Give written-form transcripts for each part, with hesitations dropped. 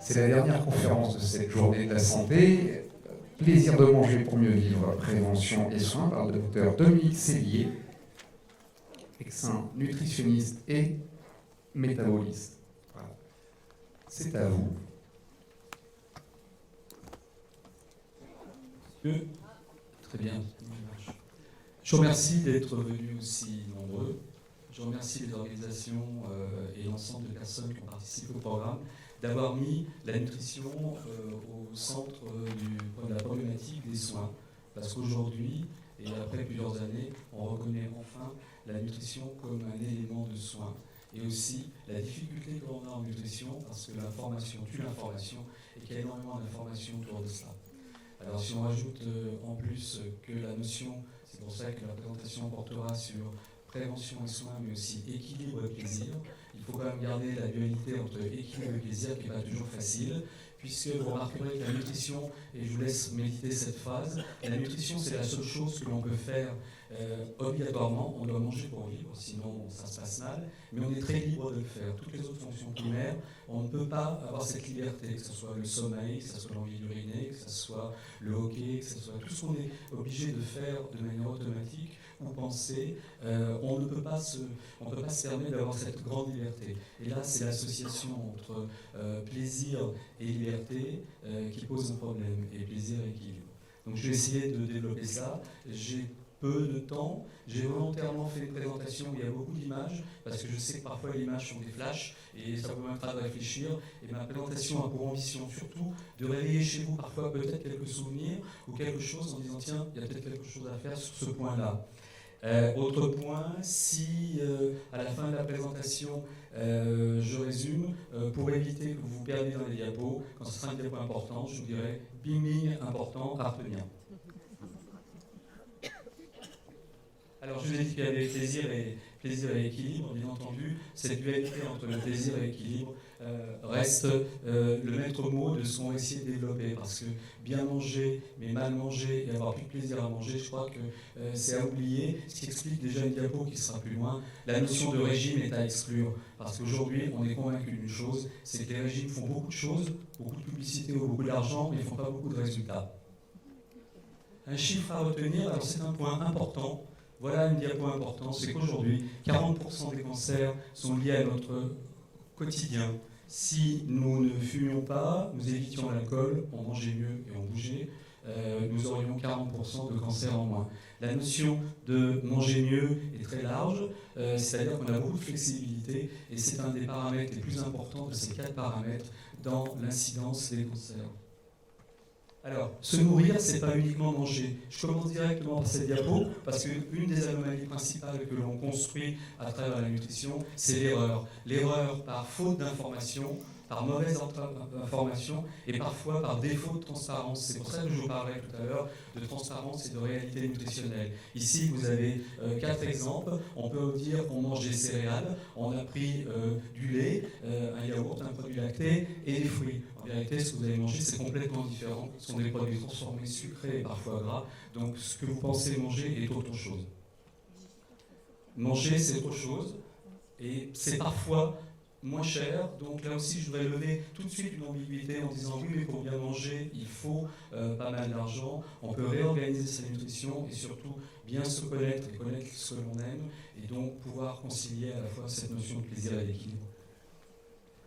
C'est la dernière conférence de cette journée de la santé. Plaisir de manger pour mieux vivre, prévention et soins par le docteur Dominique Sellier, médecin nutritionniste et métaboliste. Voilà. C'est à vous. Très bien. Je vous remercie d'être venus aussi nombreux. Je remercie les organisations et l'ensemble de personnes qui ont participé au programme d'avoir mis la nutrition au centre de la problématique des soins. Parce qu'aujourd'hui, et après plusieurs années, on reconnaît enfin la nutrition comme un élément de soin. Et aussi la difficulté que l'on a en nutrition, parce que l'information tue l'information et qu'il y a énormément d'informations autour de ça. Alors si on rajoute en plus que la notion, c'est pour ça que la présentation portera sur prévention et soins, mais aussi équilibre et plaisir. Il faut quand même garder la dualité entre équilibre et plaisir qui n'est pas toujours facile, puisque vous remarquerez que la nutrition, et je vous laisse méditer cette phrase, la nutrition c'est la seule chose que l'on peut faire obligatoirement. On doit manger pour vivre, sinon ça se passe mal, mais on est très libre de le faire. Toutes les autres fonctions primaires, on ne peut pas avoir cette liberté, que ce soit le sommeil, que ce soit l'envie d'uriner, que ce soit le hockey, que ce soit tout ce qu'on est obligé de faire de manière automatique ou penser, on ne peut pas se permettre d'avoir cette grande liberté. Et là, c'est l'association entre plaisir et liberté qui pose un problème, et plaisir et équilibre. Donc je vais essayer de développer ça. J'ai peu de temps. J'ai volontairement fait une présentation où il y a beaucoup d'images, parce que je sais que parfois les images sont des flashs, et ça vous permettra de réfléchir. Et ma présentation a pour ambition surtout de réveiller chez vous parfois peut-être quelques souvenirs, ou quelque chose en disant tiens, il y a peut-être quelque chose à faire sur ce point-là. Autre point, si à la fin de la présentation, je résume, pour éviter que vous vous perdiez dans les diapos, quand ce sera un diapo important, je vous dirai bing bing, important à retenir. Alors je vous ai dit qu'il y avait plaisir et équilibre, bien entendu, cette dualité entre le plaisir et l'équilibre reste le maître mot de ce qu'on va essayer de développer, parce que bien manger, mais mal manger et avoir plus de plaisir à manger, je crois que c'est à oublier, ce qui explique déjà une diapo qui sera plus loin. La notion de régime est à exclure, parce qu'aujourd'hui on est convaincu d'une chose, c'est que les régimes font beaucoup de choses, beaucoup de publicité ou beaucoup d'argent, mais ils ne font pas beaucoup de résultats. Un chiffre à retenir, alors c'est un point important. Voilà une diapo importante, c'est qu'aujourd'hui, 40% des cancers sont liés à notre quotidien. Si nous ne fumions pas, nous évitions l'alcool, on mangeait mieux et on bougeait, nous aurions 40% de cancers en moins. La notion de manger mieux est très large, c'est-à-dire qu'on a beaucoup de flexibilité, et c'est un des paramètres les plus importants de ces 4 paramètres dans l'incidence des cancers. Alors, se nourrir, c'est pas uniquement manger. Je commence directement par cette diapo, parce qu'une des anomalies principales que l'on construit à travers la nutrition, c'est l'erreur. L'erreur par faute d'information, par mauvaise information, et parfois par défaut de transparence. C'est pour ça que je vous parlais tout à l'heure de transparence et de réalité nutritionnelle. Ici, vous avez 4 exemples. On peut dire qu'on mange des céréales, on a pris du lait, un yaourt, un produit lacté et des fruits. En vérité, ce que vous allez manger, c'est complètement différent. Ce sont des produits transformés, sucrés et parfois gras. Donc, ce que vous pensez manger est autre chose. Manger, c'est autre chose. Et c'est parfois moins cher. Donc là aussi, je voudrais lever tout de suite une ambiguïté en disant oui, mais pour bien manger, il faut pas mal d'argent. On peut réorganiser sa nutrition et surtout bien se connaître et connaître ce que l'on aime. Et donc pouvoir concilier à la fois cette notion de plaisir et d'équilibre.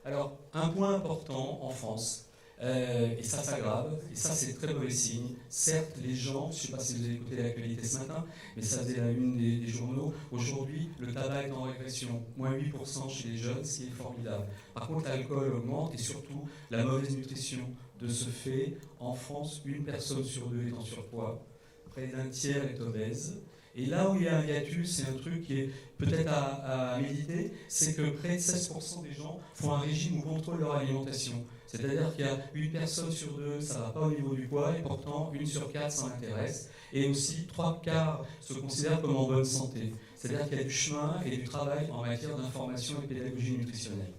Alors, un point important en France, et ça s'aggrave, et ça c'est très mauvais signe. Certes, les gens, je ne sais pas si vous avez écouté l'actualité ce matin, mais ça faisait la une des journaux. Aujourd'hui, le tabac est en régression, moins 8% chez les jeunes, ce qui est formidable. Par contre, l'alcool augmente, et surtout, la mauvaise nutrition. De ce fait, en France, 1 personne sur 2 est en surpoids, près d'un tiers est obèse. Et là où il y a un hiatus, c'est un truc qui est peut-être à méditer, c'est que près de 16% des gens font un régime ou contrôlent leur alimentation. C'est-à-dire qu'il y a 1 personne sur 2, ça ne va pas au niveau du poids, et pourtant 1 sur 4 s'en intéresse. Et aussi 3/4 se considèrent comme en bonne santé. C'est-à-dire qu'il y a du chemin et du travail en matière d'information et de pédagogie nutritionnelle.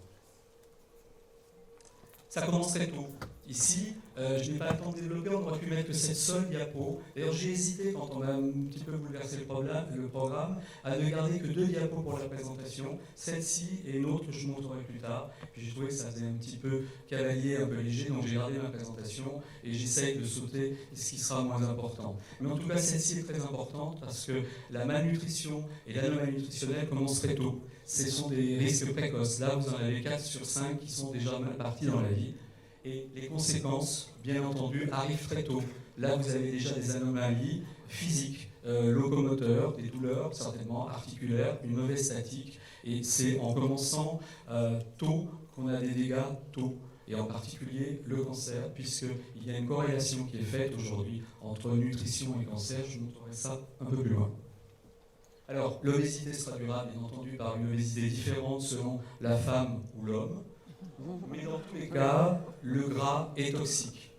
Ça commence très tôt. Ici, je n'ai pas le temps de développer, on aurait pu mettre que cette seule diapo. D'ailleurs, j'ai hésité, quand on a un petit peu bouleversé le programme, à ne garder que 2 diapos pour la présentation, celle-ci et une autre que je vous montrerai plus tard. Puis j'ai trouvé que ça faisait un petit peu cavalier, un peu léger, donc j'ai gardé ma présentation et j'essaye de sauter ce qui sera moins important. Mais en tout cas, celle-ci est très importante parce que la malnutrition et l'anomalie nutritionnelle commencent très tôt. Ce sont des risques précoces. Là, vous en avez 4 sur 5 qui sont déjà mal partis dans la vie. Et les conséquences, bien entendu, arrivent très tôt. Là, vous avez déjà des anomalies physiques, locomoteurs, des douleurs, certainement articulaires, une mauvaise statique. Et c'est en commençant tôt qu'on a des dégâts tôt. Et en particulier le cancer, puisqu'il y a une corrélation qui est faite aujourd'hui entre nutrition et cancer. Je vous montrerai ça un peu plus loin. Alors, l'obésité se traduira, bien entendu, par une obésité différente selon la femme ou l'homme. Mais dans tous les cas, le gras est toxique.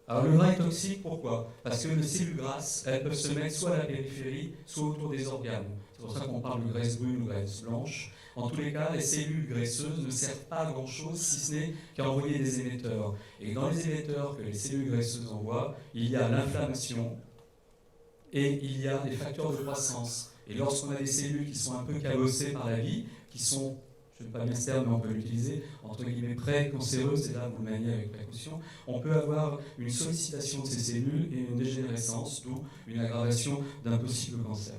Alors le gras est toxique, pourquoi? Parce que les cellules grasses, elles peuvent se mettre soit à la périphérie, soit autour des organes. C'est pour ça qu'on parle de graisse brune ou graisse blanche. En tous les cas, les cellules graisseuses ne servent pas à grand-chose, si ce n'est qu'à envoyer des émetteurs. Et dans les émetteurs que les cellules graisseuses envoient, il y a l'inflammation et il y a des facteurs de croissance. Et lorsqu'on a des cellules qui sont un peu cabossées par la vie, qui sont, je ne vais pas bien ce terme, mais on peut l'utiliser, entre guillemets pré-cancéreuses, et là vous le maniez avec précaution, on peut avoir une sollicitation de ces cellules et une dégénérescence, d'où une aggravation d'un possible cancer.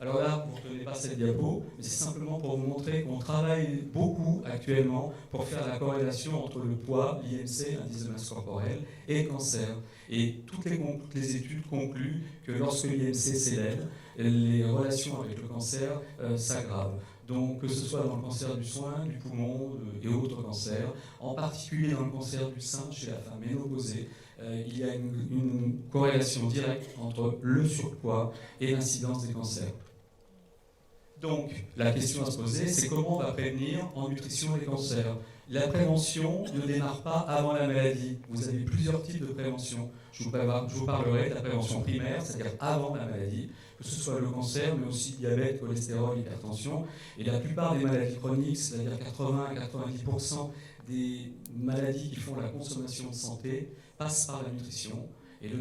Alors là, vous ne retenez pas cette diapo, mais c'est simplement pour vous montrer qu'on travaille beaucoup actuellement pour faire la corrélation entre le poids, l'IMC, l'indice de masse corporelle, et le cancer. Et toutes les études concluent que lorsque l'IMC s'élève, les relations avec le cancer s'aggravent. Donc que ce soit dans le cancer du sein, du poumon et autres cancers, en particulier dans le cancer du sein chez la femme ménopausée, il y a une corrélation directe entre le surpoids et l'incidence des cancers. Donc, la question à se poser, c'est comment on va prévenir en nutrition les cancers. La prévention ne démarre pas avant la maladie. Vous avez plusieurs types de prévention. Je vous parlerai de la prévention primaire, c'est-à-dire avant la maladie, que ce soit le cancer, mais aussi diabète, cholestérol, hypertension. Et la plupart des maladies chroniques, c'est-à-dire 80 à 90% des maladies qui font la consommation de santé, passent par la nutrition. Et le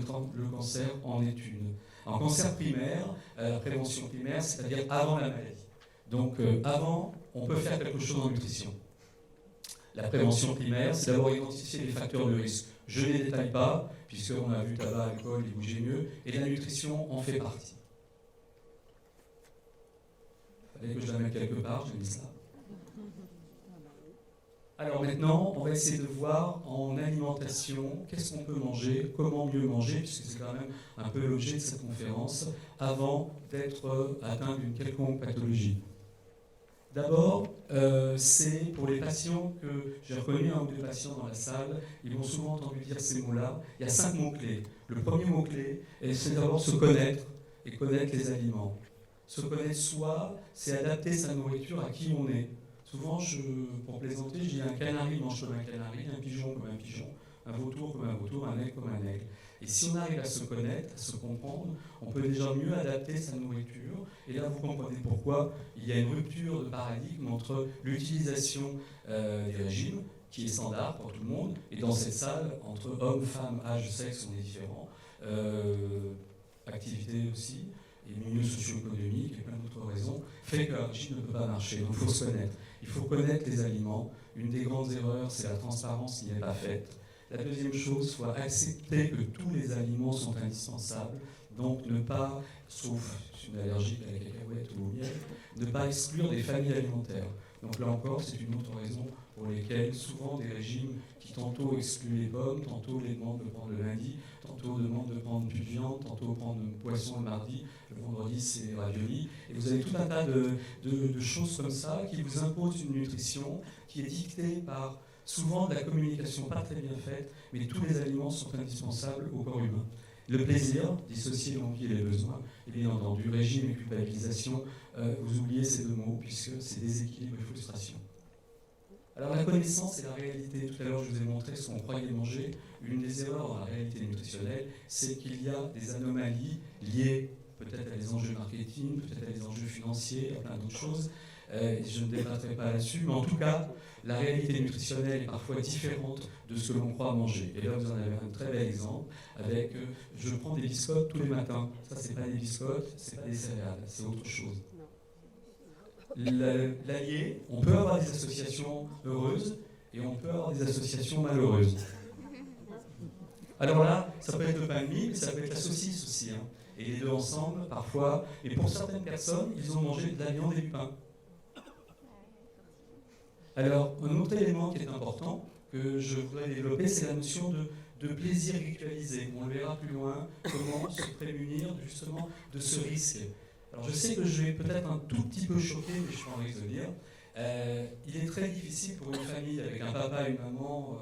cancer en est une. En cancer primaire, la prévention primaire, c'est-à-dire avant la maladie. Donc avant, on peut faire quelque chose en nutrition. La prévention primaire, c'est d'abord identifier les facteurs de risque. Je ne les détaille pas, puisqu'on a vu tabac, alcool, il bougeait mieux, et la nutrition en fait partie. Il fallait que je la mette quelque part, j'ai mis ça. Alors maintenant, on va essayer de voir en alimentation qu'est-ce qu'on peut manger, comment mieux manger, puisque c'est quand même un peu l'objet de cette conférence, avant d'être atteint d'une quelconque pathologie. D'abord, c'est pour les patients que j'ai reconnu un ou deux patients dans la salle, ils m'ont souvent entendu dire ces mots-là. Il y a 5 mots-clés. Le premier mot-clé, c'est d'abord se connaître et connaître les aliments. Se connaître soi, c'est adapter sa nourriture à qui on est. Souvent, pour plaisanter, je dis un canari mange comme un canari, un pigeon comme un pigeon, un vautour comme un vautour, un aigle comme un aigle. Et si on arrive à se connaître, à se comprendre, on peut déjà mieux adapter sa nourriture. Et là, vous comprenez pourquoi il y a une rupture de paradigme entre l'utilisation des régimes, qui est standard pour tout le monde, et dans cette salle, entre hommes, femmes, âge, sexe, on est différents, activité aussi, et milieux socio-économiques et plein d'autres raisons, fait qu'un régime ne peut pas marcher. Donc il faut se connaître. Il faut connaître les aliments. Une des grandes erreurs, c'est la transparence qui n'est pas faite. La deuxième chose, il faut accepter que tous les aliments sont indispensables. Donc ne pas, sauf si une allergique à la cacahuète ou au miel, ne pas exclure des familles alimentaires. Donc là encore, c'est une autre raison pour lesquelles souvent des régimes qui tantôt excluent les pommes, tantôt les demandent de prendre le lundi, tantôt demandent de prendre plus de viande, tantôt prendre poisson le mardi, le vendredi c'est ravioli. Et vous avez tout un tas de choses comme ça qui vous imposent une nutrition qui est dictée par souvent de la communication pas très bien faite, mais tous les aliments sont indispensables au corps humain. Le plaisir, dissocier l'envie et les besoins, et bien entendu, régime et culpabilisation, vous oubliez ces deux mots puisque c'est déséquilibre et frustration. Alors la connaissance et la réalité, tout à l'heure je vous ai montré ce qu'on croyait manger. Une des erreurs dans la réalité nutritionnelle, c'est qu'il y a des anomalies liées peut-être à des enjeux marketing, peut-être à des enjeux financiers, à plein d'autres choses, Je ne débattrai pas là-dessus, mais en tout cas, la réalité nutritionnelle est parfois différente de ce que l'on croit manger. Et là, vous en avez un très bel exemple avec je prends des biscottes tous les matins. Ça, c'est pas des biscottes, c'est pas des céréales, c'est autre chose. L'allié, on peut avoir des associations heureuses et on peut avoir des associations malheureuses. Alors là, ça peut être le pain de mie, mais ça peut être la saucisse aussi. Hein. Et les deux ensemble, parfois. Et pour certaines personnes, ils ont mangé de la viande et du pain. Alors, un autre élément qui est important, que je voudrais développer, c'est la notion de plaisir ritualisé. On le verra plus loin, comment se prémunir justement de ce risque. Alors, je sais que je vais peut-être un tout petit peu choquer, mais je suis en risque de dire. Il est très difficile pour une famille avec un papa, une maman,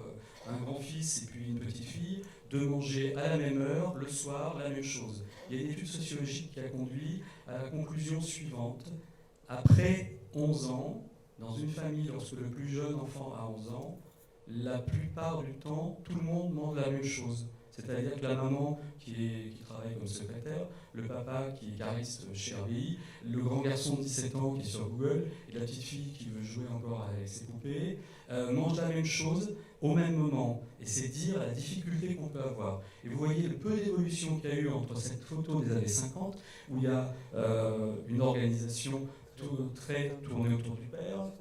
un grand-fils et puis une petite fille, de manger à la même heure, le soir, la même chose. Il y a une étude sociologique qui a conduit à la conclusion suivante. Après 11 ans, dans une famille, lorsque le plus jeune enfant a 11 ans, la plupart du temps, tout le monde mange la même chose. C'est-à-dire que la maman qui travaille comme secrétaire, le papa qui est cariste chez RBI, le grand garçon de 17 ans qui est sur Google, et la petite fille qui veut jouer encore avec ses poupées, mangent la même chose au même moment. Et c'est dire la difficulté qu'on peut avoir. Et vous voyez le peu d'évolution qu'il y a eu entre cette photo des années 50, où il y a une organisation très tournée autour du père,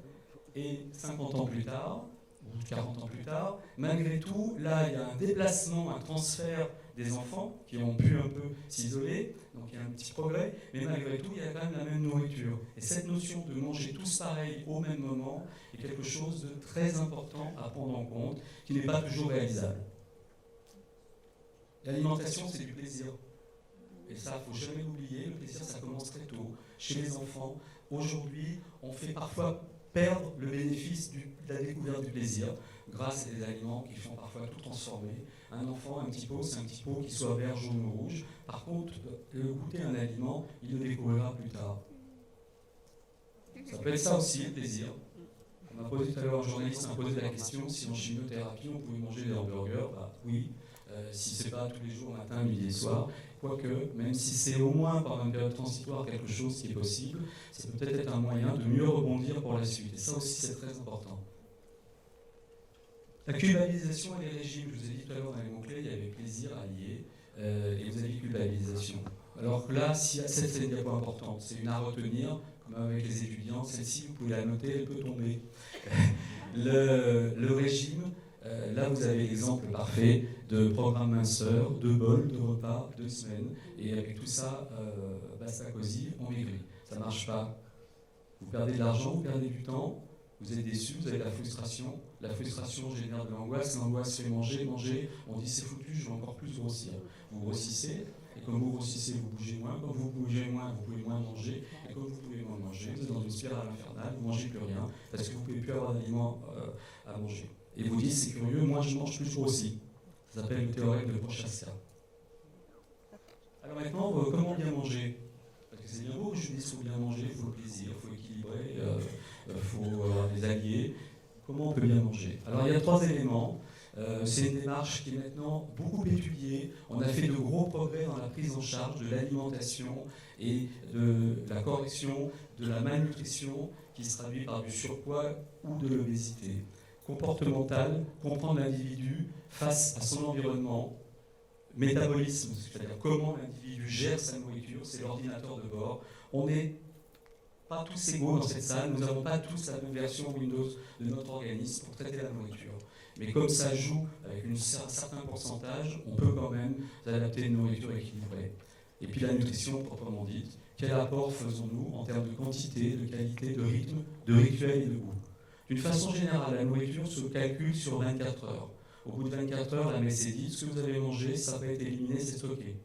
et 50 ans plus tard, ou 40 ans plus tard, malgré tout, là, il y a un déplacement, un transfert des enfants qui ont pu un peu s'isoler, donc il y a un petit progrès, mais malgré tout, il y a quand même la même nourriture. Et cette notion de manger tous pareil au même moment est quelque chose de très important à prendre en compte, qui n'est pas toujours réalisable. L'alimentation, c'est du plaisir. Et ça, il ne faut jamais l'oublier, le plaisir, ça commence très tôt. Chez les enfants, aujourd'hui, on fait parfois perdre le bénéfice de la découverte du plaisir grâce à des aliments qui font parfois tout transformer. Un enfant, un petit pot, c'est un petit pot qui soit vert, jaune ou rouge. Par contre, goûter un aliment, il le découvrira plus tard. Ça peut être ça aussi, le plaisir. On m'a posé tout à l'heure, un journaliste m'a posé la question si en chimiothérapie on pouvait manger des hamburgers. Bah, oui, si c'est pas tous les jours, matin, midi et soir. Quoique, même si c'est au moins par une période transitoire quelque chose qui est possible, ça peut peut-être être un moyen de mieux rebondir pour la suite. Et ça aussi, c'est très important. La culpabilisation et les régimes, je vous ai dit tout à l'heure dans les mots-clés, il y avait plaisir allié, et vous avez culpabilisation. Alors que là, si c'est une diapo importante, c'est une à retenir, comme avec les étudiants, celle-ci, vous pouvez la noter, elle peut tomber. Le régime, là vous avez l'exemple parfait de programme minceur, de bol, de repas, de semaine, et avec tout ça, basta cosy, on maigrit. Ça ne marche pas. Vous perdez de l'argent, vous perdez du temps, vous êtes déçu, vous avez la frustration génère de l'angoisse fait manger, on dit c'est foutu, je vais encore plus grossir. Vous grossissez, et comme vous grossissez, vous bougez moins, comme vous bougez moins, vous pouvez moins manger, et comme vous pouvez moins manger, vous êtes dans une spirale infernale, vous ne mangez plus rien, parce que vous ne pouvez plus avoir d'aliments à manger. Et vous dites, c'est curieux, moi je mange plus, je grossis. Ça s'appelle le théorème de Prochaska. Alors maintenant, comment bien manger? Parce que c'est bien beau que je dise qu'il faut bien manger, il faut le plaisir, il faut équilibrer, il faut avoir des alliés. Comment on peut bien manger? Alors il y a 3 éléments. C'est une démarche qui est maintenant beaucoup étudiée. On a fait de gros progrès dans la prise en charge de l'alimentation et de la correction de la malnutrition qui se traduit par du surpoids ou de l'obésité. Comportemental, comprendre l'individu face à son environnement. Métabolisme, c'est-à-dire comment l'individu gère sa nourriture, c'est l'ordinateur de bord. On n'est pas tous égaux dans cette salle, nous n'avons pas tous la même version Windows de notre organisme pour traiter la nourriture. Mais comme ça joue avec un certain pourcentage, on peut quand même adapter une nourriture équilibrée. Et puis la nutrition proprement dite, quel apport faisons-nous en termes de quantité, de qualité, de rythme, de rituel et de goût? D'une façon générale, la nourriture se calcule sur 24 heures. Au bout de 24 heures, la messe est dite, ce que vous avez mangé, ça va être éliminé, c'est stocké.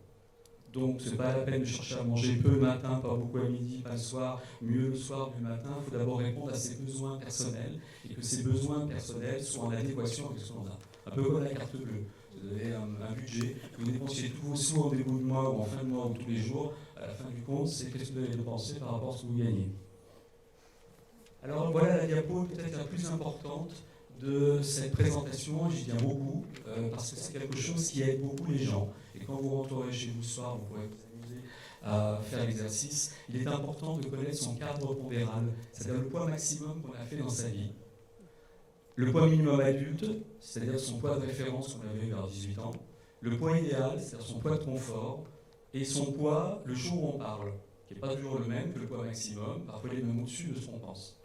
Donc, ce n'est pas la peine de chercher à manger peu le matin, pas beaucoup à midi, pas le soir, mieux le soir du matin. Il faut d'abord répondre à ses besoins personnels et que ces besoins personnels soient en adéquation avec ce qu'on a. Un peu comme la carte bleue. Vous avez un budget, vous dépensez tous vos sous en début de mois ou en fin de mois ou tous les jours. À la fin du compte, c'est qu'est-ce que vous avez dépensé par rapport à ce que vous gagnez. Alors voilà la diapo peut-être la plus importante de cette présentation, j'y tiens beaucoup, parce que c'est quelque chose qui aide beaucoup les gens. Et quand vous rentrerez chez vous ce soir, vous pourrez vous amuser à faire l'exercice, il est important de connaître son cadre pondéral, c'est-à-dire le poids maximum qu'on a fait dans sa vie. Le poids minimum adulte, c'est-à-dire son poids de référence qu'on avait vers 18 ans. Le poids idéal, c'est-à-dire son poids de confort. Et son poids, le jour où on parle, qui n'est pas toujours le même que le poids maximum, parfois il est même au-dessus de ce qu'on pense.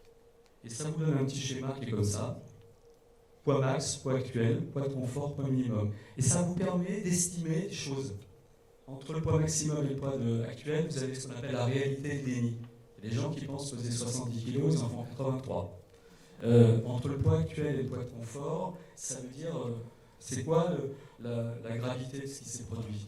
Et ça vous donne un petit schéma qui est comme ça. Poids max, poids actuel, poids de confort, poids minimum. Et ça vous permet d'estimer des choses. Entre le poids maximum et le poids actuel, vous avez ce qu'on appelle la réalité de déni. Les gens qui pensent peser 70 kg, ils en font 83. Entre le poids actuel et le poids de confort, ça veut dire c'est quoi la gravité de ce qui s'est produit.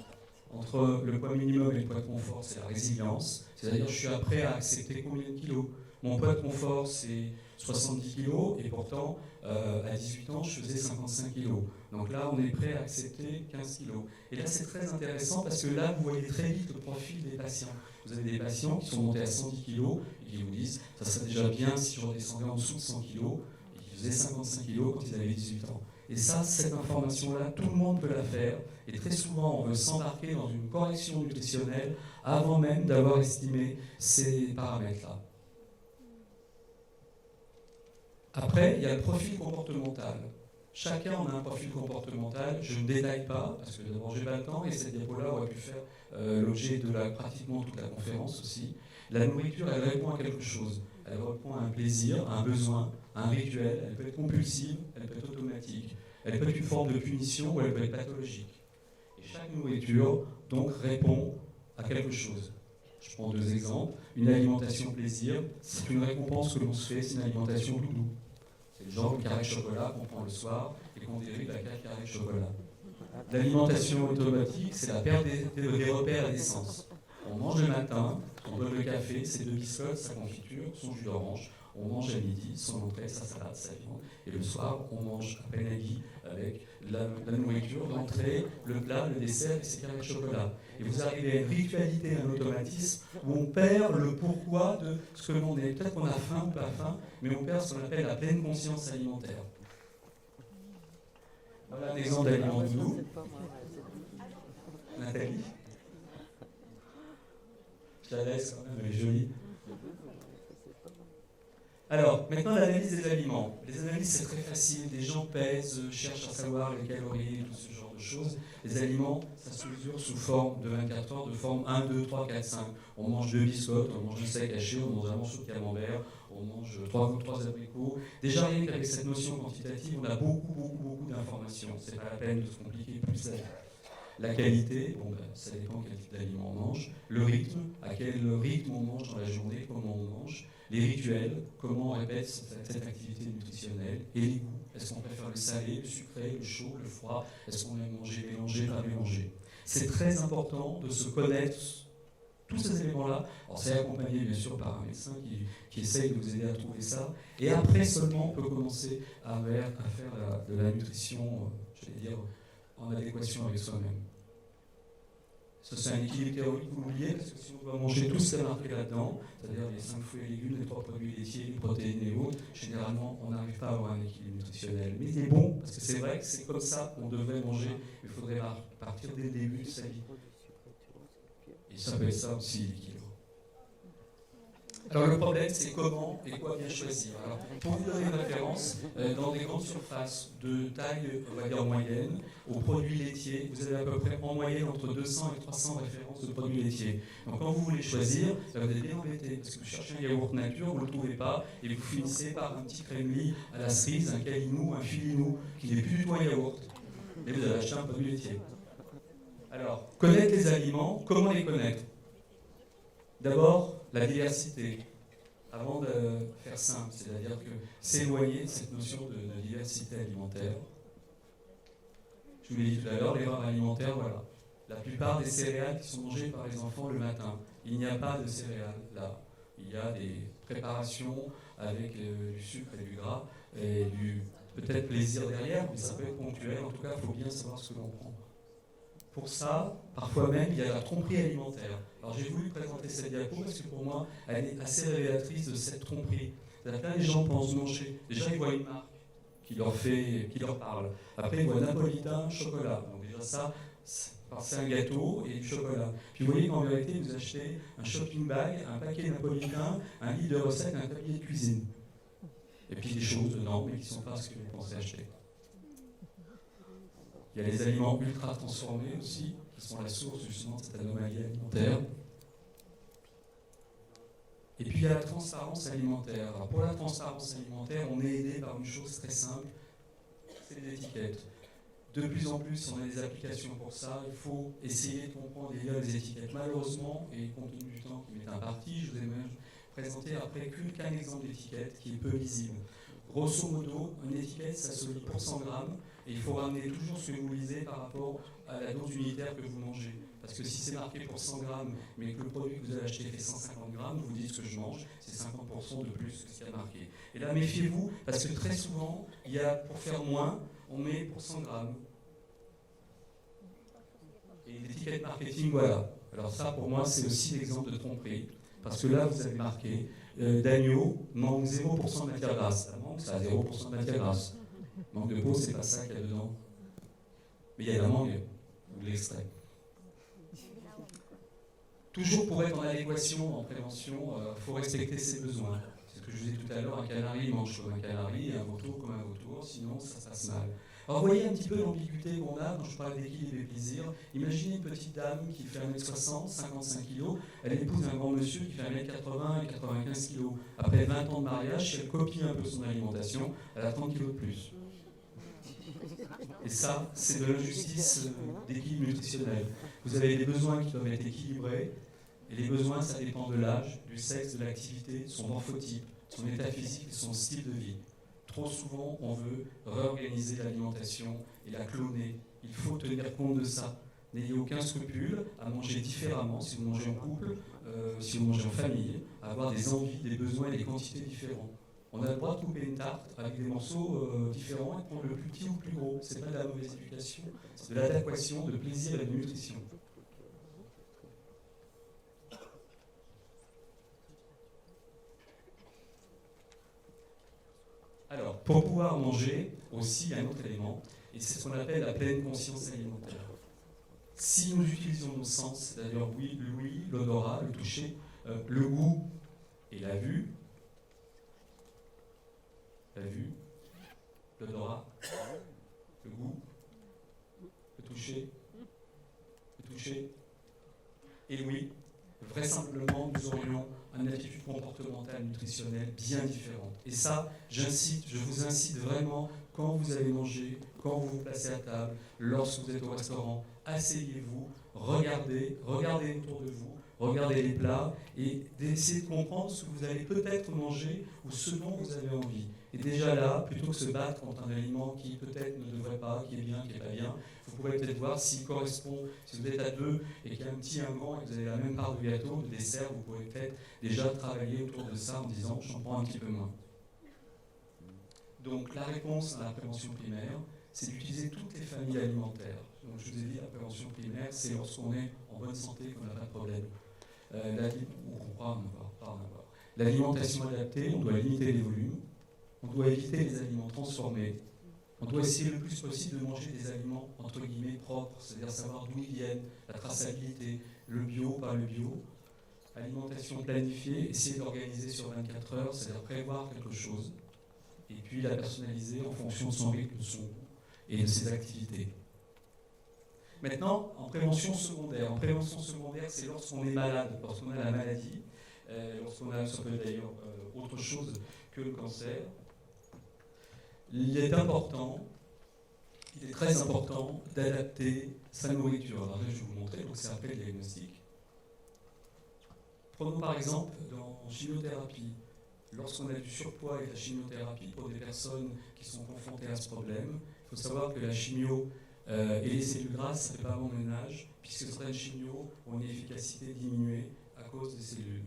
Entre le poids minimum et le poids de confort, c'est la résilience, c'est-à-dire je suis prêt à accepter combien de kilos. Mon poids de confort, c'est 70 kg, et pourtant, à 18 ans, je faisais 55 kg. Donc là, on est prêt à accepter 15 kg. Et là, c'est très intéressant parce que là, vous voyez très vite le profil des patients. Vous avez des patients qui sont montés à 110 kg et qui vous disent « ça serait déjà bien si je redescendais en dessous de 100 kg » et qui faisaient 55 kg quand ils avaient 18 ans. Et ça, cette information-là, tout le monde peut la faire. Et très souvent, on veut s'embarquer dans une correction nutritionnelle avant même d'avoir estimé ces paramètres-là. Après, il y a le profil comportemental. Chacun en a un profil comportemental. Je ne détaille pas, parce que d'abord, je n'ai pas le temps, et cette diapo-là aurait pu faire l'objet de pratiquement toute la conférence aussi. La nourriture, elle répond à quelque chose. Elle répond à un plaisir, à un besoin, à un rituel. Elle peut être compulsive, elle peut être automatique. Elle peut être une forme de punition ou elle peut être pathologique. Et chaque nourriture, donc, répond à quelque chose. Je prends deux exemples. Une alimentation plaisir, c'est une récompense que l'on se fait, c'est une alimentation doudou. C'est le genre de carré de chocolat qu'on prend le soir et qu'on dérive à 4 carrés de chocolat. L'alimentation automatique, c'est la perte des repères et des sens. On mange le matin, on boit le café, ses 2 biscottes, sa confiture, son jus d'orange. On mange à midi, son entrée, sa salade, sa viande. Et le soir, on mange après midi avec la nourriture, l'entrée, le plat, le dessert et ses carrés de chocolat. Et vous arrivez à une ritualité, un automatisme où on perd le pourquoi de ce que l'on est. Peut-être qu'on a faim ou pas faim, mais on perd ce qu'on appelle la pleine conscience alimentaire. Voilà un exemple d'aliment doudou. Nathalie. Je la laisse quand même, elle est jolie. Alors, maintenant l'analyse des aliments. Les analyses, c'est très facile. Les gens pèsent, cherchent à savoir les calories, tout ce genre de choses. Les aliments, ça se mesure sous forme de 24 heures, de forme 1, 2, 3, 4, 5. On mange 2 biscottes, on mange un steak haché, on mange un morceau de camembert, on mange 3 abricots. Déjà, rien qu'avec cette notion quantitative, on a beaucoup d'informations. C'est pas la peine de se compliquer plus la vie. La qualité, bon, ça dépend quel type d'aliment on mange. Le rythme, à quel rythme on mange dans la journée, comment on mange. Les rituels, comment on répète cette activité nutritionnelle. Et les goûts, est-ce qu'on préfère le salé, le sucré, le chaud, le froid. Est-ce qu'on aime manger mélangé, pas mélangé. C'est très important de se connaître tous ces éléments-là. Alors c'est accompagné bien sûr par un médecin qui essaye de vous aider à trouver ça. Et après seulement, on peut commencer à faire de la nutrition, en adéquation avec soi-même. Ça, c'est un équilibre théorique, vous l'oubliez, parce que si on doit manger tout ce qui est marqué là-dedans, c'est-à-dire les 5 fruits et légumes, les 3 produits laitiers, les protéines et autres, généralement, on n'arrive pas à avoir un équilibre nutritionnel. Mais il est bon, parce que c'est vrai que c'est comme ça qu'on devrait manger. Il faudrait partir dès le début de sa vie. Et ça peut être ça aussi, l'équilibre. Alors le problème, c'est comment et quoi bien choisir. Alors, pour vous donner une référence, dans des grandes surfaces de taille, on va dire moyenne, aux produits laitiers, vous avez à peu près en moyenne entre 200 et 300 références de produits laitiers. Donc quand vous voulez choisir, vous êtes bien embêté, parce que vous cherchez un yaourt nature, vous ne le trouvez pas, et vous finissez par un petit crémely à la cerise, un calinou, un filinou, qui n'est plus du tout un yaourt. Et vous avez acheté un produit laitier. Alors, connaître les aliments, comment les connaître? D'abord, la diversité, avant de faire simple, c'est-à-dire que s'éloigner de cette notion de diversité alimentaire. Je vous l'ai dit tout à l'heure, l'erreur alimentaire, voilà. La plupart des céréales qui sont mangées par les enfants le matin, il n'y a pas de céréales là. Il y a des préparations avec du sucre et du gras, et du peut-être plaisir derrière, mais ça peut être ponctuel. En tout cas, il faut bien savoir ce que l'on prend. Pour ça, parfois même, il y a la tromperie alimentaire. Alors j'ai voulu présenter cette diapo parce que pour moi, elle est assez révélatrice de cette tromperie. Là, les gens pensent manger. Déjà, ils voient une marque qui leur parle. Après, ils voient napolitain, chocolat. Donc déjà ça, C'est un gâteau et du chocolat. Puis vous voyez qu'en vérité, vous achetez un shopping bag, un paquet napolitain, un livre de recettes, un tablier de cuisine. Et puis des choses dedans, mais qui ne sont pas ce que vous pensez acheter. Il y a les aliments ultra transformés aussi, qui sont la source justement de cette anomalie alimentaire. Et puis il y a la transparence alimentaire. Alors pour la transparence alimentaire, on est aidé par une chose très simple, c'est les étiquettes. De plus en plus, on a des applications pour ça. Il faut essayer de comprendre et lire les étiquettes. Malheureusement, et compte tenu du temps qui m'est imparti, je vous ai même présenté après qu'un exemple d'étiquette qui est peu lisible. Grosso modo, une étiquette, ça se lit pour 100 grammes, et il faut ramener toujours ce que vous lisez par rapport à la dose unitaire que vous mangez. Parce que si c'est marqué pour 100 grammes, mais que le produit que vous avez acheté fait 150 grammes, vous dites ce que je mange, c'est 50% de plus que ce qu'il y a marqué. Et là, méfiez-vous, parce que très souvent, il y a, pour faire moins, on met pour 100 grammes. Et l'étiquette marketing, voilà. Alors ça, pour moi, c'est aussi l'exemple de tromperie. Parce que là, vous avez marqué d'agneau, manque 0% de matière grasse. Ça manque, ça a 0% de matière grasse. Manque de peau, c'est pas ça qu'il y a dedans. Mais il y a la mangue, ou de l'extrait. Toujours pour être en adéquation, en prévention, il faut respecter ses besoins. C'est ce que je vous disais tout à l'heure, un canari mange comme un canari, un vautour comme un vautour, sinon ça se passe mal. Alors vous voyez un petit peu l'ambiguïté qu'on a quand je parle d'équilibre et plaisir. Imaginez une petite dame qui fait 1m60, 55 kg, elle épouse un grand monsieur qui fait 1m80 et 95 kg. Après 20 ans de mariage, si elle copie un peu son alimentation, elle a 30 kg de plus. Et ça, c'est de l'injustice d'équilibre nutritionnel. Vous avez des besoins qui doivent être équilibrés, et les besoins, ça dépend de l'âge, du sexe, de l'activité, de son morphotype, de son état physique, de son style de vie. Trop souvent, on veut réorganiser l'alimentation et la cloner. Il faut tenir compte de ça. N'ayez aucun scrupule à manger différemment si vous mangez en couple, si vous mangez en famille, à avoir des envies, des besoins et des quantités différents. On a le droit de couper une tarte avec des morceaux différents et de prendre le plus petit ou le plus gros. Ce n'est pas de la mauvaise éducation, c'est de l'adéquation, de plaisir et de nutrition. Alors, pour pouvoir manger, aussi, il y a un autre élément, et c'est ce qu'on appelle la pleine conscience alimentaire. Si nous utilisons nos sens, c'est-à-dire oui, l'ouïe, l'odorat, le toucher, le goût et la vue, l'odorat, le goût, le toucher, et l'ouïe, vraisemblablement, nous aurions une attitude comportementale, nutritionnelle bien différente. Et ça, je vous incite vraiment, quand vous allez manger, quand vous vous placez à table, lorsque vous êtes au restaurant, asseyez-vous, regardez autour de vous, regardez les plats et d'essayer de comprendre ce que vous allez peut-être manger ou ce dont vous avez envie. Et déjà là, plutôt que de se battre contre un aliment qui peut-être ne devrait pas, qui est bien, qui n'est pas bien, vous pouvez peut-être voir s'il correspond, si vous êtes à deux et qu'il y a un petit et un grand et que vous avez la même part de gâteau, de dessert, vous pouvez peut-être déjà travailler autour de ça en disant j'en prends un petit peu moins. Donc la réponse à la prévention primaire, c'est d'utiliser toutes les familles alimentaires. Donc je vous ai dit, la prévention primaire, c'est lorsqu'on est en bonne santé, qu'on n'a pas de problème. Ou qu'on croit pas en avoir. L'alimentation adaptée, on doit limiter les volumes, on doit éviter les aliments transformés, on doit essayer le plus possible de manger des aliments entre guillemets propres, c'est-à-dire savoir d'où ils viennent, la traçabilité, le bio, pas le bio. Alimentation planifiée, essayer d'organiser sur 24 heures, c'est-à-dire prévoir quelque chose, et puis la personnaliser en fonction de son rythme, de son goût et de ses activités. Maintenant, en prévention secondaire. En prévention secondaire, c'est lorsqu'on est malade, lorsqu'on a la maladie, lorsqu'on a, ça peut être d'ailleurs autre chose que le cancer. Il est très important d'adapter sa nourriture. Alors là, je vais vous montrer, donc c'est après le diagnostic. Prenons par exemple en chimiothérapie. Lorsqu'on a du surpoids avec la chimiothérapie, pour des personnes qui sont confrontées à ce problème, il faut savoir que la chimio et les cellules grasses, ça ne fait pas bon ménage, puisque certaines chimios ont une efficacité diminuée à cause des cellules.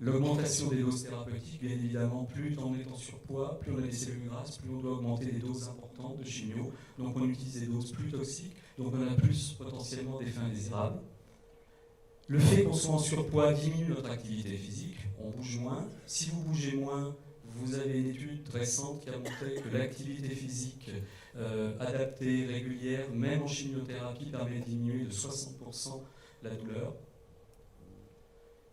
L'augmentation des doses thérapeutiques, bien évidemment, plus on est en surpoids, plus on a des cellules grasses, plus on doit augmenter des doses importantes de chimio, donc on utilise des doses plus toxiques, donc on a plus potentiellement d'effets indésirables. Le fait qu'on soit en surpoids diminue notre activité physique, on bouge moins. Si vous bougez moins, vous avez une étude récente qui a montré que l'activité physique adaptée, régulière, même en chimiothérapie, permet de diminuer de 60% la douleur.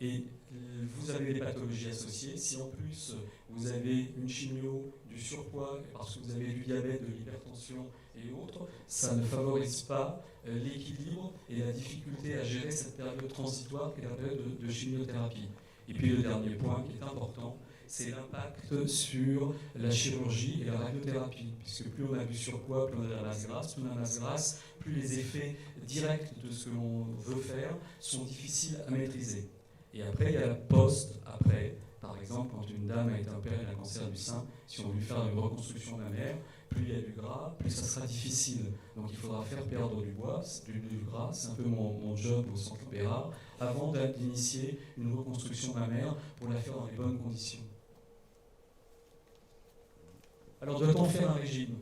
Et vous avez les pathologies associées. Si en plus vous avez une chimio, du surpoids, parce que vous avez du diabète, de l'hypertension et autres, ça ne favorise pas l'équilibre et la difficulté à gérer cette période transitoire qui est la période de chimiothérapie. Et puis le dernier point qui est important, c'est l'impact sur la chirurgie et la radiothérapie. Puisque plus on a du surpoids, plus on a de la masse grasse, plus on a de la masse grasse, plus les effets directs de ce que l'on veut faire sont difficiles à maîtriser. Et après, il y a la post-après. Par exemple, quand une dame a été opérée d'un cancer du sein, si on veut lui faire une reconstruction mammaire, plus il y a du gras, plus ça sera difficile. Donc il faudra faire perdre du gras, c'est un peu mon job au centre Bérard, avant d'initier une reconstruction mammaire pour la faire dans les bonnes conditions. Alors doit-on faire un régime?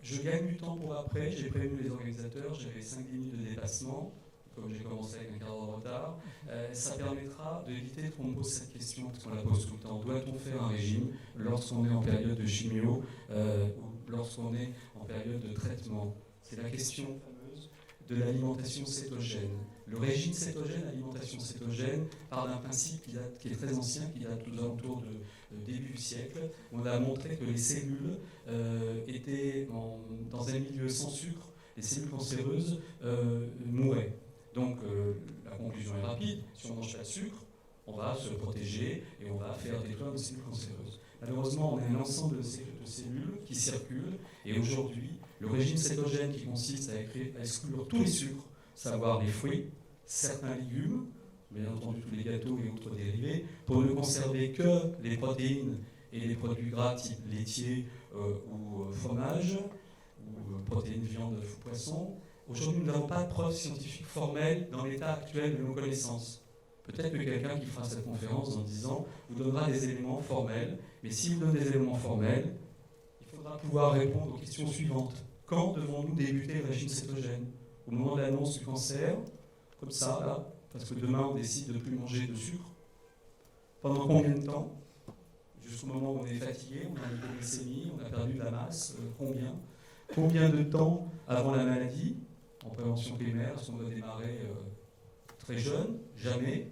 Je gagne du temps pour après, j'ai prévenu les organisateurs, j'avais 5-10 minutes de dépassement, comme j'ai commencé avec un quart d'heure de retard. Ça permettra d'éviter qu'on me pose cette question, parce qu'on la pose tout le temps. Doit-on faire un régime lorsqu'on est en période de chimio ou lorsqu'on est en période de traitement? C'est la question fameuse de l'alimentation cétogène. Le régime cétogène, l'alimentation cétogène, part d'un principe qui est très ancien, qui date aux alentours de début du siècle. On a montré que les cellules étaient dans un milieu sans sucre, les cellules cancéreuses mouraient. Donc la conclusion est rapide, si on ne mange pas de sucre, on va se protéger et on va faire détruire nos cellules cancéreuses. Malheureusement, on a un ensemble de cellules qui circulent et aujourd'hui, le régime cétogène qui consiste à exclure tous les sucres, savoir les fruits, certains légumes, bien entendu tous les gâteaux et autres dérivés, pour ne conserver que les protéines et les produits gras type laitier ou fromage, ou protéines, viande, poisson. Aujourd'hui, nous n'avons pas de preuves scientifiques formelles dans l'état actuel de nos connaissances. Peut-être que quelqu'un qui fera cette conférence en disant vous donnera des éléments formels, mais s'il vous donne des éléments formels, il faudra pouvoir répondre aux questions suivantes. Quand devons-nous débuter le régime cétogène? Au moment de l'annonce du cancer, comme ça, là, parce que demain on décide de ne plus manger de sucre? Pendant combien de temps? Jusqu'au moment où on est fatigué, on a une hypoglycémie, on a perdu de la masse, combien? Combien de temps avant la maladie? En prévention primaire, est-ce qu'on doit démarrer très jeune? Jamais.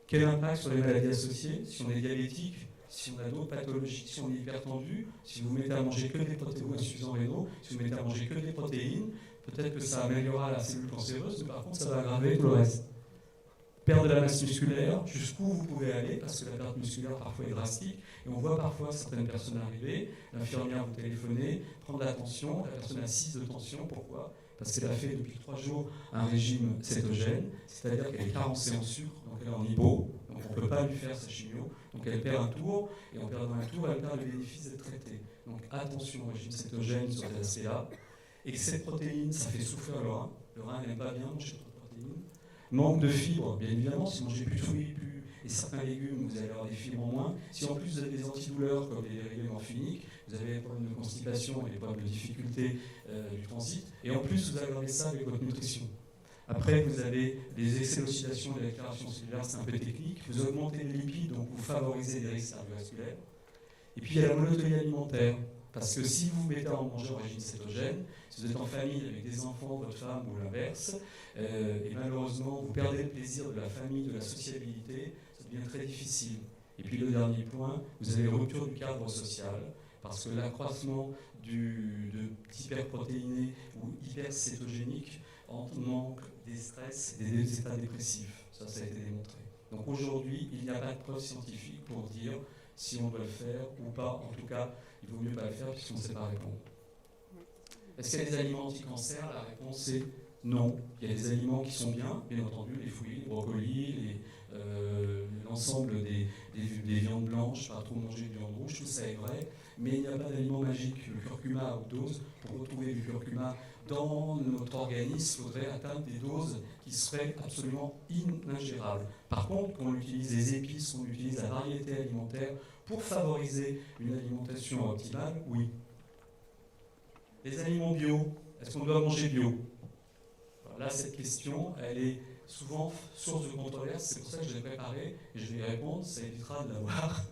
Quel impact sur les maladies associées? Si on est diabétique, si on a d'autres pathologies, si on est hypertendu, si vous mettez à manger que des protéines insuffisants rénaux, si vous mettez à manger que des protéines, peut-être que ça améliorera la cellule cancéreuse, mais par contre ça va aggraver tout le reste. Perdre de la masse musculaire, jusqu'où vous pouvez aller, parce que la perte musculaire parfois est drastique, et on voit parfois certaines personnes arriver, l'infirmière vous téléphoner, prendre la tension, la personne assise de tension, pourquoi? Parce qu'elle a fait depuis 3 jours un régime cétogène, c'est-à-dire qu'elle est carencée en sucre, donc elle est en hypo, donc on ne peut pas lui faire sa chimio, donc elle perd un tour, et en perdant un tour, elle perd le bénéfice d'être traitée. Donc attention au régime cétogène sur ces aspects-là. Excès de protéines, ça fait souffrir le rein n'aime pas bien manger trop de protéines. Manque de fibres, bien évidemment, si vous mangez plus de fruits et certains légumes, vous allez avoir des fibres en moins. Si en plus vous avez des antidouleurs comme les dérivés morphiniques, vous avez des problèmes de constipation et des problèmes de difficulté du transit, et en plus vous aggravez ça avec votre nutrition. Après, vous avez les excès d'oxydation et de l'accélération cellulaire, c'est un peu technique. Vous augmentez les lipides, donc vous favorisez des risques cardiovasculaires. Et puis il y a la monotonie alimentaire. Parce que si vous mettez à en manger en régime cétogène, si vous êtes en famille avec des enfants, votre femme ou l'inverse, et malheureusement vous perdez le plaisir de la famille, de la sociabilité, ça devient très difficile. Et puis le dernier point, vous avez rupture du cadre social, parce que l'accroissement d'hyperprotéinés ou hypercétogéniques manque des stress et des états dépressifs. Ça a été démontré. Donc aujourd'hui, il n'y a pas de preuve scientifique pour dire si on doit le faire ou pas. En tout cas, il vaut mieux pas le faire puisqu'on ne sait pas répondre. Est-ce qu'il y a des aliments anti-cancer? La réponse est non. Il y a des aliments qui sont bien entendu, les fruits, les brocolis, l'ensemble des viandes blanches, pas trop manger de viande rouge, tout ça est vrai, mais il n'y a pas d'aliment magique. Le curcuma à haute dose, pour retrouver du curcuma dans notre organisme, il faudrait atteindre des doses qui seraient absolument ingérables. Par contre, quand on utilise les épices, on utilise la variété alimentaire pour favoriser une alimentation optimale, oui. Les aliments bio, est-ce qu'on doit manger bio? Alors là, cette question, elle est souvent source de controverse, c'est pour ça que je l'ai préparée et je vais y répondre, ça évitera de l'avoir.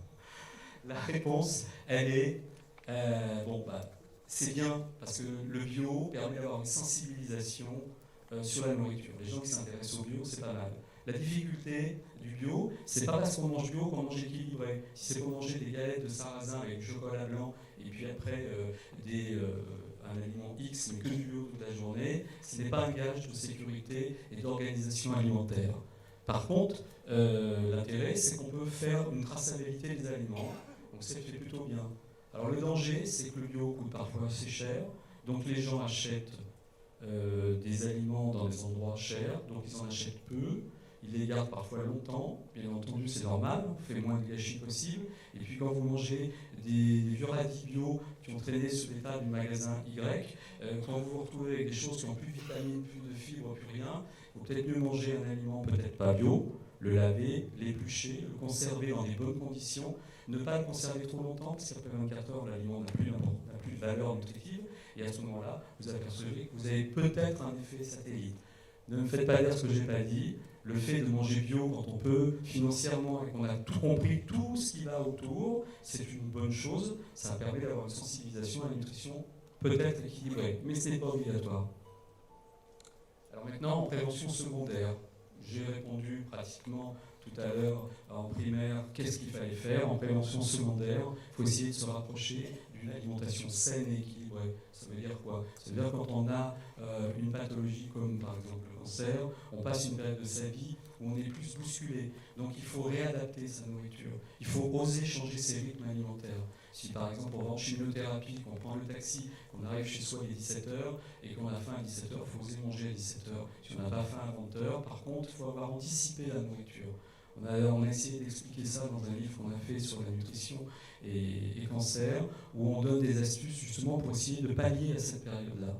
La réponse, elle est, c'est bien, parce que le bio permet d'avoir une sensibilisation sur la nourriture. Les gens qui s'intéressent au bio, c'est pas mal. La difficulté du bio, c'est pas parce qu'on mange bio qu'on mange équilibré. Si c'est pour manger des galettes de sarrasin avec du chocolat blanc, et puis après un aliment X, mais que du bio toute la journée, ce n'est pas un gage de sécurité et d'organisation alimentaire. Par contre, l'intérêt, c'est qu'on peut faire une traçabilité des aliments, donc ça fait plutôt bien. Alors le danger, c'est que le bio coûte parfois assez cher, donc les gens achètent des aliments dans des endroits chers, donc ils en achètent peu, ils les gardent parfois longtemps, bien entendu c'est normal, on fait moins de gâchis possible, et puis quand vous mangez des vieux radis bio qui ont traîné sur les tables du magasin Y, quand vous vous retrouvez avec des choses qui n'ont plus de vitamines, plus de fibres, plus rien, il faut peut-être mieux manger un aliment peut-être pas bio, le laver, l'éplucher, le conserver dans des bonnes conditions, ne pas le conserver trop longtemps, parce qu'après 24 heures, l'aliment n'a plus de valeur nutritive, et à ce moment-là, vous apercevez que vous avez peut-être un effet satellite. Ne me faites pas dire ce que je n'ai pas dit. Le fait de manger bio quand on peut, financièrement, et qu'on a tout compris, tout ce qui va autour, c'est une bonne chose. Ça permet d'avoir une sensibilisation à la nutrition peut-être équilibrée, mais ce n'est pas obligatoire. Alors maintenant, en prévention secondaire, j'ai répondu pratiquement tout à l'heure en primaire, qu'est-ce qu'il fallait faire. En prévention secondaire, il faut essayer de se rapprocher d'une alimentation saine et équilibrée. Ça veut dire quoi? Ça veut dire quand on a une pathologie comme par exemple le cancer, on passe une période de sa vie où on est plus bousculé. Donc il faut réadapter sa nourriture. Il faut oser changer ses rythmes alimentaires. Si par exemple on va en chimiothérapie, qu'on prend le taxi, qu'on arrive chez soi il est 17h et qu'on a faim à 17h, il faut oser manger à 17h. Si on n'a pas faim à 20h, par contre, il faut avoir anticipé la nourriture. On a essayé d'expliquer ça dans un livre qu'on a fait sur la nutrition et cancer, où on donne des astuces justement pour essayer de pallier à cette période-là.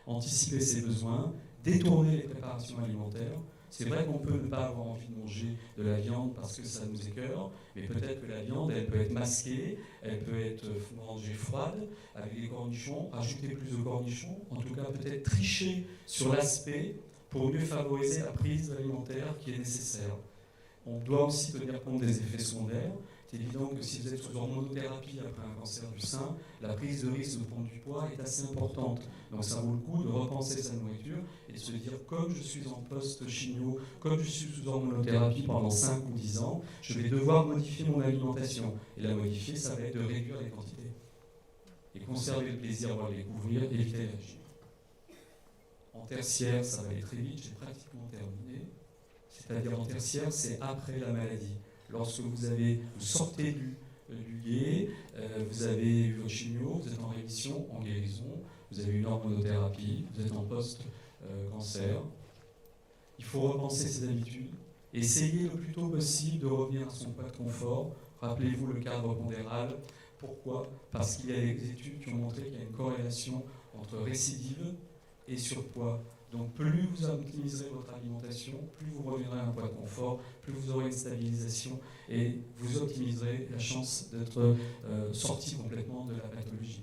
Anticiper ses besoins, détourner les préparations alimentaires. C'est vrai qu'on peut ne pas avoir envie de manger de la viande parce que ça nous écœure, mais peut-être que la viande, elle peut être masquée, elle peut être mangée froide, avec des cornichons, rajouter plus de cornichons, en tout cas peut-être tricher sur l'aspect pour mieux favoriser la prise alimentaire qui est nécessaire. On doit aussi tenir compte des effets secondaires. C'est évident que si vous êtes sous hormonothérapie après un cancer du sein, la prise de risque de prendre du poids est assez importante. Donc ça vaut le coup de repenser sa nourriture et de se dire, comme je suis en post-chimio, comme je suis sous hormonothérapie pendant 5 ou 10 ans, je vais devoir modifier mon alimentation. Et la modifier, ça va être de réduire les quantités. Et conserver le plaisir avant de les découvrir, éviter l'allergie. En tertiaire, ça va aller très vite, j'ai pratiquement terminé. C'est-à-dire en tertiaire, c'est après la maladie. Lorsque vous sortez du guet, vous avez eu votre chimio, vous êtes en rémission, en guérison, vous avez eu une hormonothérapie, vous êtes en post-cancer. Il faut repenser ses habitudes. Essayez le plus tôt possible de revenir à son poids de confort. Rappelez-vous le cadre pondéral. Pourquoi? Parce qu'il y a des études qui ont montré qu'il y a une corrélation entre récidive et surpoids. Donc plus vous optimiserez votre alimentation, plus vous reviendrez à un poids de confort, plus vous aurez une stabilisation et vous optimiserez la chance d'être sorti complètement de la pathologie.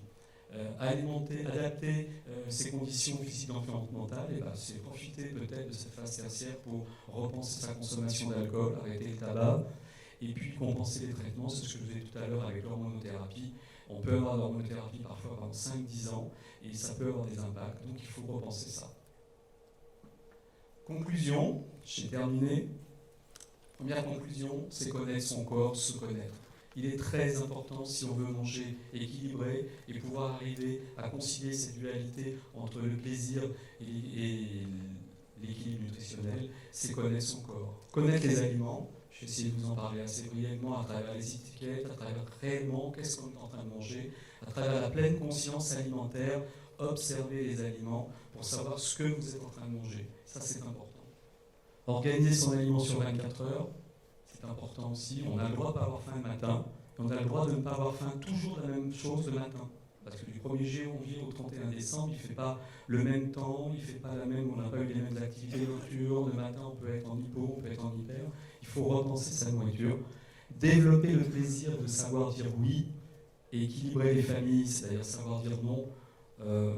Adapter ses conditions physiques environnementales, c'est profiter peut-être de cette phase tertiaire pour repenser sa consommation d'alcool, arrêter le tabac, et puis compenser les traitements, c'est ce que je vous ai dit tout à l'heure avec l'hormonothérapie. On peut avoir de l'hormonothérapie parfois pendant 5-10 ans, et ça peut avoir des impacts, donc il faut repenser ça. Conclusion, j'ai terminé. Première conclusion, c'est connaître son corps, se connaître. Il est très important, si on veut manger équilibré et pouvoir arriver à concilier cette dualité entre le plaisir et l'équilibre nutritionnel, c'est connaître son corps. Connaître les aliments, j'ai essayé de vous en parler assez brièvement à travers les étiquettes, à travers réellement qu'est-ce qu'on est en train de manger, à travers la pleine conscience alimentaire, observer les aliments pour savoir ce que vous êtes en train de manger. Ça, c'est important. Organiser son aliment sur 24 heures, c'est important aussi. On a le droit de ne pas avoir faim le matin, et on a le droit de ne pas avoir faim toujours de la même chose le matin. Parce que du 1er janvier au 31 décembre, il ne fait pas le même temps, il ne fait pas la même, on n'a pas eu les mêmes activités nocturnes. Le matin, on peut être en hypo, on peut être en hyper. Il faut repenser sa nourriture. Développer le plaisir de savoir dire oui et équilibrer les familles, c'est-à-dire savoir dire non.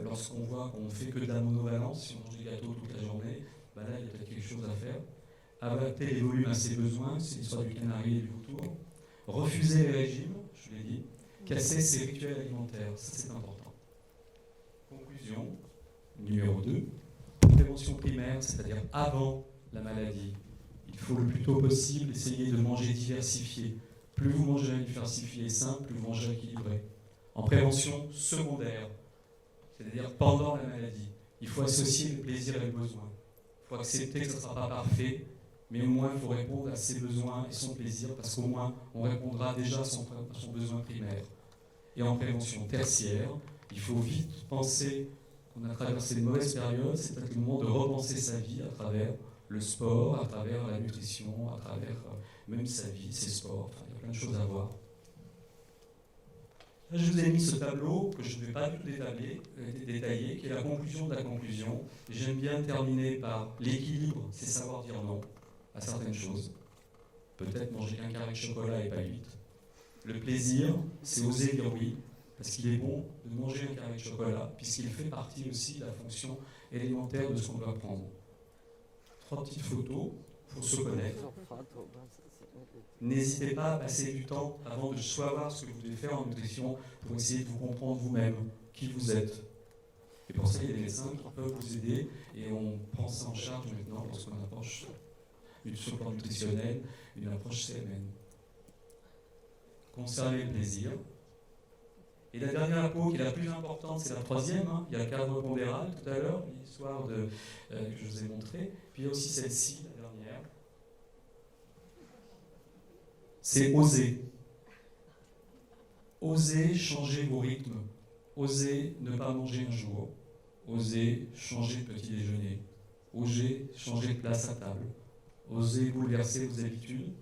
Lorsqu'on voit qu'on ne fait que de la monovalence, si on mange des gâteaux toute la journée, là, il y a peut-être quelque chose à faire. Adapter les volumes à ses besoins, c'est l'histoire du canari et du vautour. Refuser les régimes, je l'ai dit, casser ses rituels alimentaires, ça c'est important. Conclusion, numéro 2, prévention primaire, c'est-à-dire avant la maladie. Il faut le plus tôt possible essayer de manger diversifié. Plus vous mangez diversifié et sain, plus vous mangez équilibré. En prévention secondaire, c'est-à-dire pendant la maladie, il faut associer le plaisir et le besoin. Il faut accepter que ce ne sera pas parfait, mais au moins il faut répondre à ses besoins et son plaisir, parce qu'au moins on répondra déjà à son besoin primaire. Et en prévention tertiaire, il faut vite penser qu'on a traversé une mauvaise période, c'est peut-être le moment de repenser sa vie à travers le sport, à travers la nutrition, à travers même sa vie, ses sports, enfin, il y a plein de choses à voir. Là, je vous ai mis ce tableau que je ne vais pas du tout détailler, qui est la conclusion de la conclusion. J'aime bien terminer par l'équilibre, c'est savoir dire non à certaines choses. Peut-être manger qu'un carré de chocolat et pas 8. Le plaisir, c'est oser dire oui, parce qu'il est bon de manger un carré de chocolat, puisqu'il fait partie aussi de la fonction élémentaire de ce qu'on doit prendre. 3 petites photos pour se connaître. N'hésitez pas à passer du temps avant de savoir ce que vous devez faire en nutrition pour essayer de vous comprendre vous-même, qui vous êtes. Et pour ça, il y a des médecins qui peuvent vous aider et on prend ça en charge maintenant lorsqu'on approche sur le plan nutritionnel, une approche CMN. Conserver le plaisir. Et la dernière peau qui est la plus importante, c'est la 3e. Il y a le cadre pondéral tout à l'heure, l'histoire que je vous ai montré. Puis il y a aussi celle-ci, la dernière. C'est oser. Osez changer vos rythmes. Osez ne pas manger un jour. Osez changer de petit déjeuner. Osez changer de place à table. Osez bouleverser vos habitudes.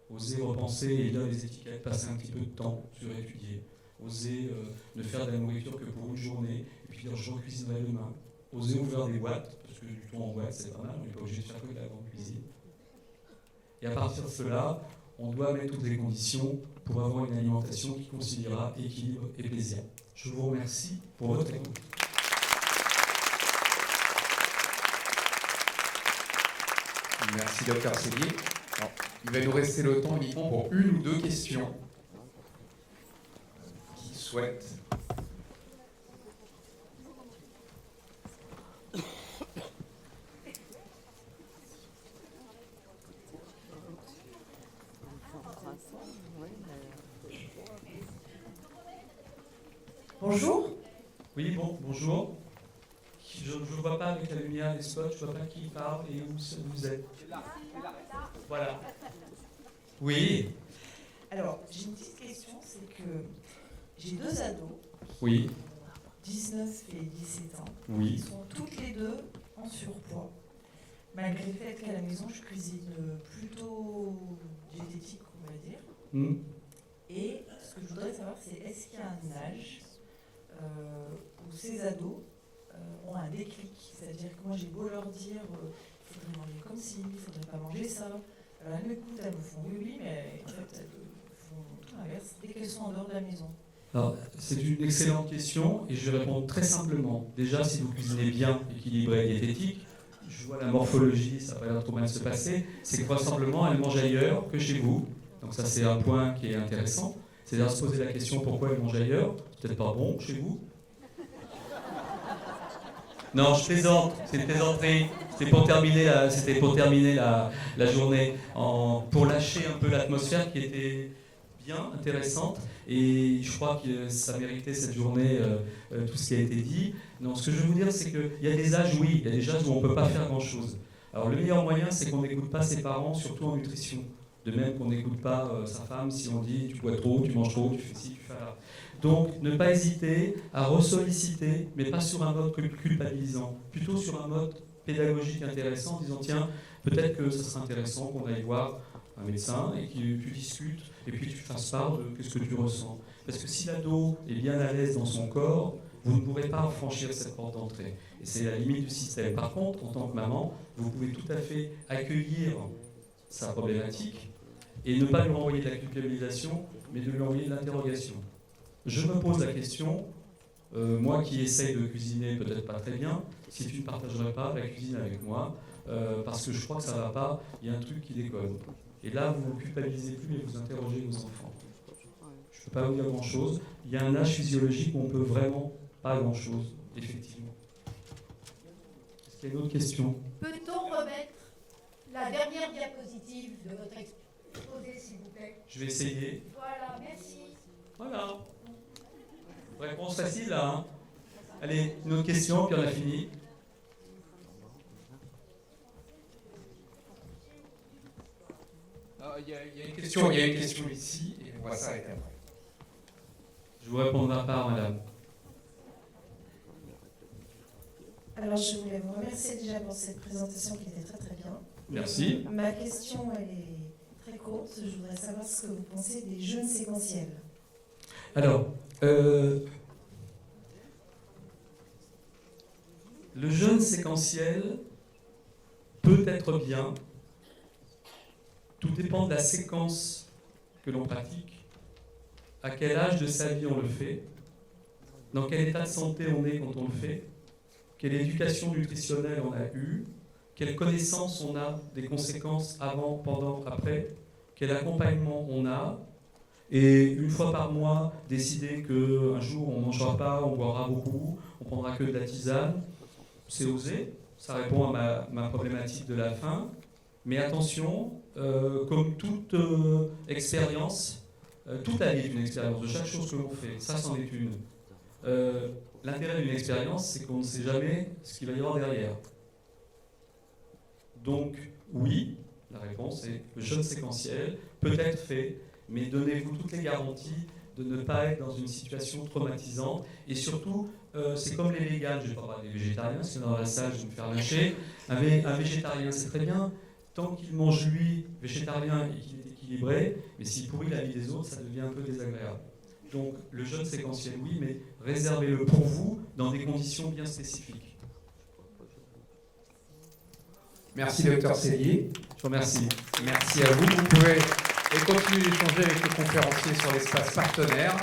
Osez repenser et lire les étiquettes, passer un petit peu de temps sur étudier. Osez ne faire de la nourriture que pour une journée, et puis dire je recuisinerai demain. Osez ouvrir des boîtes, parce que du tout en boîte c'est pas mal, on n'est pas obligé de faire que de la grande cuisine. Et à partir de cela, on doit mettre toutes les conditions pour avoir une alimentation qui conciliera équilibre et plaisir. Je vous remercie pour votre écoute. Merci Dr Cellier. Alors, il va nous rester le temps uniquement pour une ou deux questions. Qui souhaitent? Bonjour. Oui, bonjour. Je ne vois pas avec la lumière des spots, je ne vois pas qui parle et où vous êtes. Voilà. Oui. Alors, j'ai une petite question, c'est que j'ai 2 ados, Oui. 19 et 17 ans, Oui. qui sont toutes les 2 en surpoids. Malgré le fait qu'à la maison, je cuisine plutôt diététique, on va dire. Et ce que je voudrais savoir, c'est est-ce qu'il y a un âge où ces ados ont un déclic? C'est-à-dire que moi, j'ai beau leur dire il faudrait manger comme ci, il ne faudrait pas manger ça. Alors, elles m'écoutent, elles me font oui, mais en fait, elles font tout l'inverse dès qu'elles sont en dehors de la maison. Alors, c'est une excellente question et je vais répondre très simplement. Déjà, si vous cuisinez bien, équilibré et diététique, je vois la morphologie, ça n'a pas l'air trop mal se passer, c'est que vraisemblablement, elles mangent ailleurs que chez vous. Donc ça, c'est un point qui est intéressant. C'est-à-dire se poser la question pourquoi elles mangent ailleurs. Peut-être pas bon chez vous. Non, je plaisante, c'est une plaisanterie. C'était pour terminer la journée, pour lâcher un peu l'atmosphère qui était bien intéressante. Et je crois que ça méritait cette journée, tout ce qui a été dit. Non, ce que je veux vous dire, c'est qu'il y a des âges, oui, il y a des âges où on ne peut pas faire grand-chose. Alors le meilleur moyen, c'est qu'on n'écoute pas ses parents, surtout en nutrition. De même qu'on n'écoute pas sa femme si on dit tu bois trop, tu manges trop, tu fais ci, tu fais là. Donc ne pas hésiter à ressolliciter, mais pas sur un mode culpabilisant, plutôt sur un mode pédagogique intéressant, en disant tiens, peut-être que ce serait intéressant qu'on aille voir un médecin et que tu discutes et puis tu fasses part de ce que tu ressens. Parce que si l'ado est bien à l'aise dans son corps, vous ne pourrez pas franchir cette porte d'entrée. Et c'est la limite du système. Par contre, en tant que maman, vous pouvez tout à fait accueillir sa problématique et ne pas lui renvoyer de la culpabilisation, mais de lui envoyer de l'interrogation. Je me pose la question, moi qui essaye de cuisiner peut-être pas très bien, si tu ne partagerais pas la cuisine avec moi, parce que je crois que ça ne va pas, il y a un truc qui déconne. Et là, vous ne culpabilisez plus, mais vous interrogez vos enfants. Je Je ne peux pas vous dire grand-chose. Il y a un âge physiologique où on peut vraiment pas grand-chose, effectivement. Est-ce qu'il y a une autre question? Peut-on remettre la dernière diapositive de votre exposé, s'il vous plaît? Je vais essayer. Voilà, merci. Voilà. Réponse facile, là. Hein. Allez, une autre question, puis on a fini. Il y a une question ici, et on va s'arrêter après. Je vous répondrai pas, madame. Alors, je voulais vous remercier déjà pour cette présentation qui était très très bien. Merci. Ma question, elle est très courte. Je voudrais savoir ce que vous pensez des jeûnes séquentiels. Alors, le jeûne séquentiel peut être bien. Tout dépend de la séquence que l'on pratique, à quel âge de sa vie on le fait, dans quel état de santé on est quand on le fait, quelle éducation nutritionnelle on a eue, quelle connaissance on a des conséquences avant, pendant, après, quel accompagnement on a, et une fois par mois, décider qu'un jour on ne mangera pas, on boira beaucoup, on prendra que de la tisane, c'est osé, ça répond à ma problématique de la faim. Mais attention, comme toute expérience, toute la vie est une expérience, de chaque chose que l'on fait, ça c'en est une. L'intérêt d'une expérience, c'est qu'on ne sait jamais ce qu'il va y avoir derrière. Donc, oui, la réponse est le jeûne séquentiel peut être fait, mais donnez-vous toutes les garanties de ne pas être dans une situation traumatisante. Et surtout, c'est comme les véganes, je ne vais pas parler des végétariens, parce que dans la salle, je vais me faire lâcher. Un végétarien, c'est très bien. Tant qu'il mange lui, végétarien, et qu'il est équilibré, mais s'il pourrit la vie des autres, ça devient un peu désagréable. Donc le jeûne séquentiel, oui, mais réservez-le pour vous dans des conditions bien spécifiques. Merci, Dr Sellier. Je vous remercie. Merci à vous. Vous pouvez continuer d'échanger avec le conférencier sur l'espace partenaire.